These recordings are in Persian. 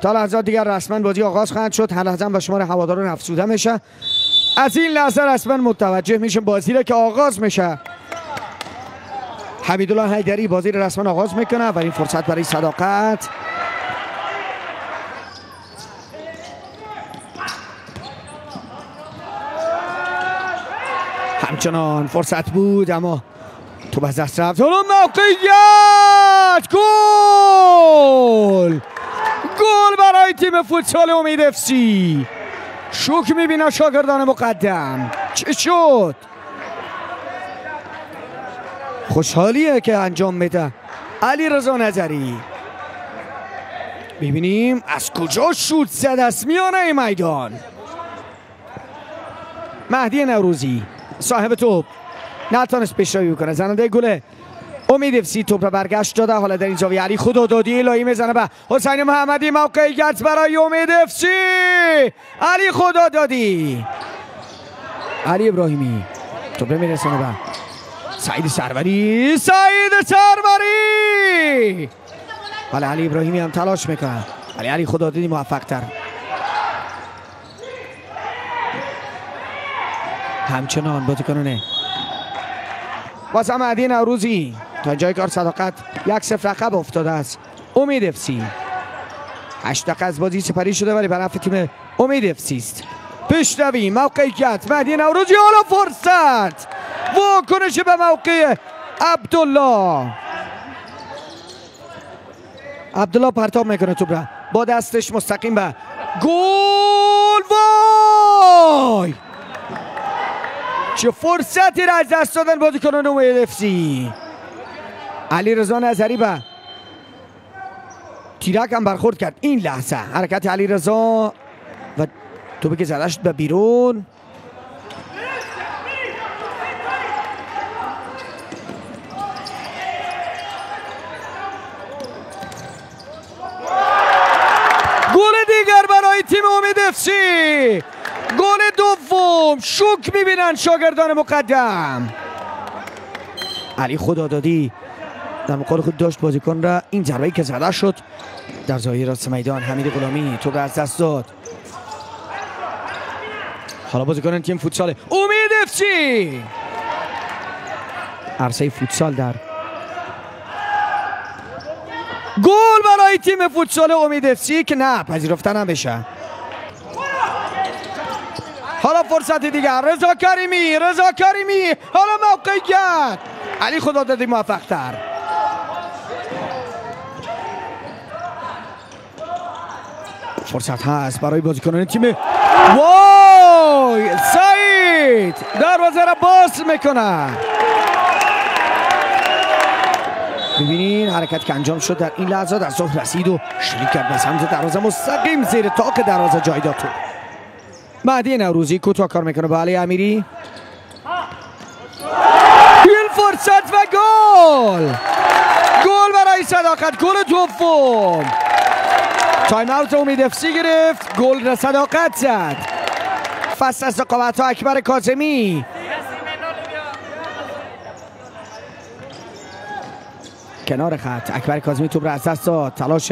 تا لحظات دیگر رسما بازی آغاز خواهد شد. هر لحظه با شمار هواداران افزوده میشه. از این لحظه رسما متوجه میشه بازی را که آغاز میشه. حمیدالله حیدری بازی را رسما آغاز میکنه و این فرصت برای صداقت. همچنان فرصت بود اما توپ از دست رفت. حالا موقعیت گل برای تیم فوتسال امید اف سی. شوک میبینه شاگردان مقدم. چه شد؟ خوشحالیه که انجام میده علیرضا نظری. ببینیم از کجا شوت زد از میانه میدان. مهدی نوروزی صاحب توپ نتونست پیشروی بکنه. زننده گل امید اف سی توپ را برگشت داده. حالا در این زاویه علی خدادادی الهی میزنه به حسین محمدی. موقعیت برای امید اف سی. علی خدادادی، علی ابراهیمی توپ را میرسونه به سعید سروری. حالا علی ابراهیمی هم تلاش میکنه ولی علی خدادادی موفق تر. همچنان بازیکنان واسه مهدی نوروزی تا جای کار صداقت 1-0 عقب افتاده است. امید اف سی 8 دقیقه از بازی سپری شده ولی برای تیم امید اف سی است. پیشروی موقعیت مهدی نوروزی. حالا فرصت واکنش به موقع عبدالله پرتاب میکنه توپ را با دستش مستقیم به گل. وای چه فرصتی را از دست دادن بازیکنان امید اف سی. علیرضا نظری به تیرک هم برخورد کرد. این لحظه حرکت علیرضا و توپی که زده شد به بیرون. گل دیگر برای تیم امید اف سی. گل دوم. شوک میبینن شاگردان مقدم. علی خدادادی در مقابل خود داشت بازیکن را. این ضربه‌ای که زده شد در زاویه راست میدان. حمید غلامی توپ از دست داد. حالا بازیکن تیم فوتسال امید اف سی. عرصه فوتسال در گل برای تیم فوتسال امید اف سی که نه پذیرفته نمیشه. حالا فرصت دیگر رضا کریمی. حالا موقعیت علی خدادادی موفق تر. فرصت هست برای بازیکنان تیم. وای سعید دروازه را باز میکنه. ببینین حرکت که انجام شد در این لحظات از ظهر رسید و شلیک کرد به سمت دروازه مستقیم زیر تاق دروازه جای داد. مهدی نوروزی کوتاه کار میکنه با علی امیری. این فرصت و گل برای صداقت. گل دوم. تایم اوت امید اف سی گرفت. گل را صداقت زد. فصل از رقابت ها اکبر کاظمی. کنار خط اکبر کاظمی توپ را از دست داد. تلاش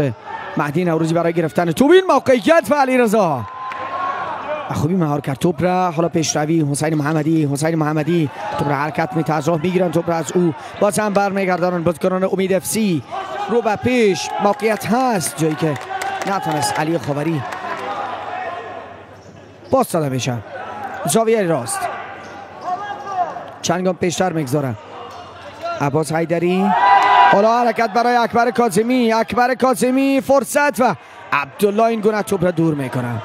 مهدی نوروزی برای گرفتن توپ. این موقعیت و علیرضا خوبی مهار کرد توپ را. حالا پیشروی حسین محمدی توپ را حرکت میته. از راه میگیرن توپ را از او. باز هم برمیگردانن بازیکنان امید اف سی رو به پیش. موقعیت هست جایی که نتونست علی خاوری باز داده بشه. زاویه راست چند گام پیشتر میگذارن عباس حیدری. حالا حرکت برای اکبر کاظمی. فرصت و عبدالله این گونه توپ را دور میکنه.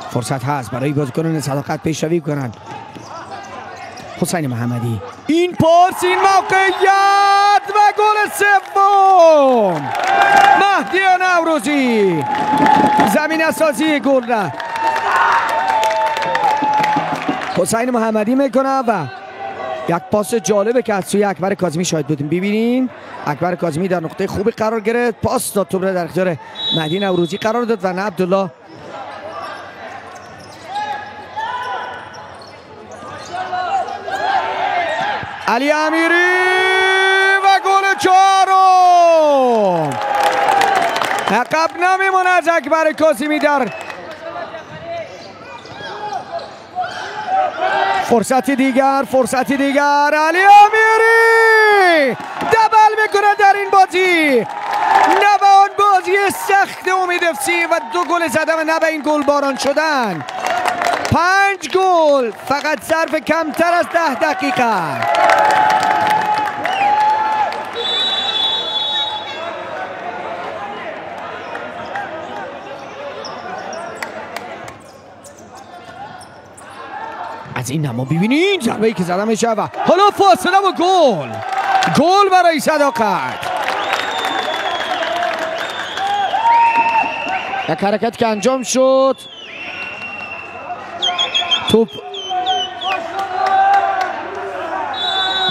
فرصت هست برای بازیکنان صداقت پیشروی کنند. حسین محمدی. این پاس. این موقعیت و گل سوم. مهدی نوروزی زمین سازی گل را حسین محمدی میکنه و یک پاس جالبه که از سوی اکبر کاظمی شاید بودیم. ببینین اکبر کاظمی در نقطه خوبی قرار گرفت. پاس داد توپ را در اختیار مهدی نوروزی قرار داد و نه عبدالله. علی امیری و گل چهارم. عقب نمیماند اکبر کاظمی در فرصتی دیگر علی امیری دبل میکنه در این بازی. نه به آن بازی سخت امید افسی و 2 گل زدن و نه به این گل باران شدن. 5 گل فقط ظرف کمتر از 10 دقیقه. از این نما ببینید ضربه‌ای که زدم میشه و حالا فاصله و گل برای صداقت. یک حرکت که انجام شد، توپ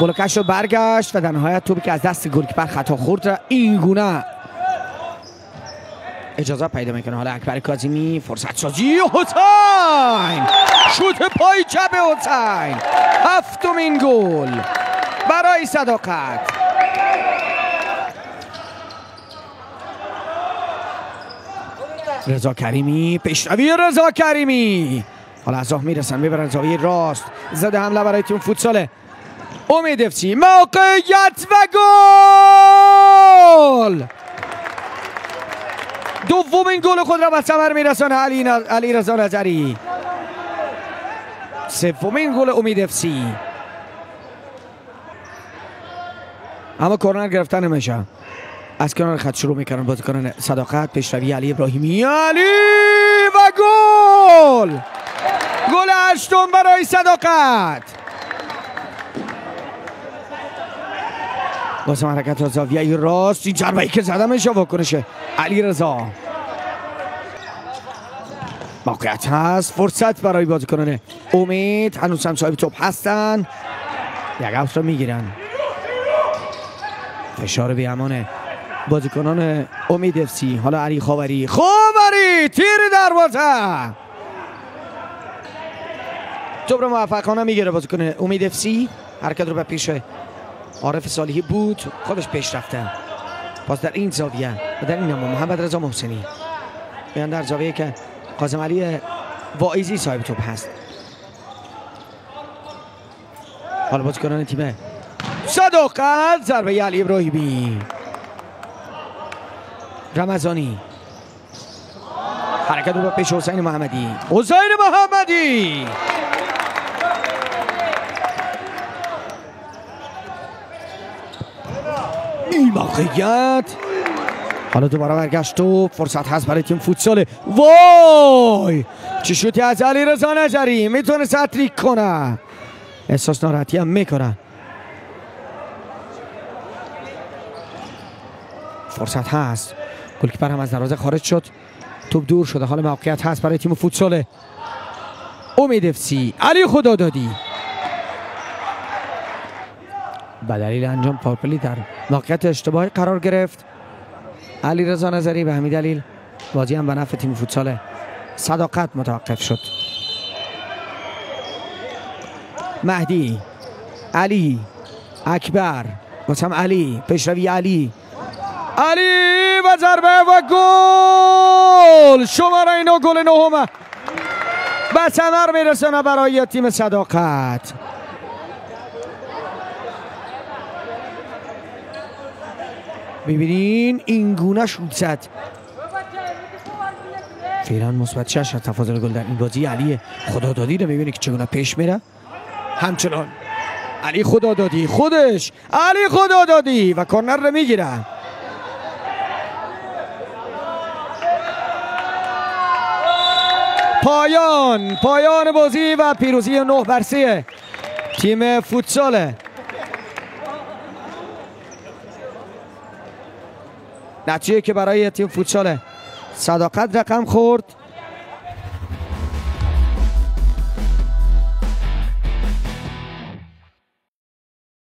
بلوکش رو برگشت و در نهایت توپی که از دست گلکیپر خطا خورد این گونه اجازه پیدا میکنه. حالا اکبر کاظمی فرصت سازی، حسین شوت پای چپ حسین، 7مین گل برای صداقت. رضا کریمی، پیشروی رضا کریمی، حالا از راه میرسن میبرن زاویه راست، زده حمله برای تیم فوتسال امید افسی، موقعیت و گل. دومین گل خود را به ثمر میرسانه علی رضا نظری. 3مین گل امید افسی. اما کورنر گرفتن میشه. از کنار خط شروع میکنن بازیکنان صداقت، پیشروی علی ابراهیمی، علی و گل 8م برای صداقت. واسه حرکت از زاویه راست، این ضربه‌ای که زده میشه واکنش علی رضا. موقعیت هست، فرصت برای بازیکنان امید، هنوز هم صاحب توپ هستن، یک اوت رو میگیرن. فشار بی امان بازیکنان امید افسی. حالا علی خاوری تیر دروازه، توپ رو موفقانه میگیره بازیکن امید افسی. حرکت رو به پیش عارف صالحی بود، خودش پیش رفته. پاس در این زاویه و در این نما محمد رضا محسنی میان در زاویه که قاسم علی واعظی صاحب توپ هست. حالا بازیکنان تیم صداقت، ضربه علی ابراهیمی، رمضانی، حرکت رو به پیش حسین محمدی. این موقعیت، حالا دوباره برگشت توپ، فرصت هست برای تیم فوتسال. وای چه شوتی از علی رضا نظری، میتونه هتریک کنه، احساس ناراحتی هم میکنه. فرصت هست، گلکیپر هم از دروازه خارج شد، توپ دور شده. حالا موقعیت هست برای تیم فوتسال امید افسی، علی خدادادی به دلیل انجام پاورپلی در موقعیت اشتباهی قرار گرفت علی رضا نظری، به همین دلیل بازی هم به نفع تیم فوتسال صداقت متوقف شد. مهدی، علی، اکبر، بازم علی، پیشروی علی و ضربه و گل. شماره 9 گل 9 به ثمر میرسونه برای تیم صداقت. ببینین این گونه شوت زد. فعلا مثبت 6 از تفاضل گل در این بازی. علی خدادادی رو میبینه که چگونه پیش میره. همچنان علی خدادادی خودش، علی خدادادی و کورنر رو میگیره. پایان بازی و پیروزی 9-3 تیم فوتسال. نتیجه که برای تیم فوتسال صداقت رقم خورد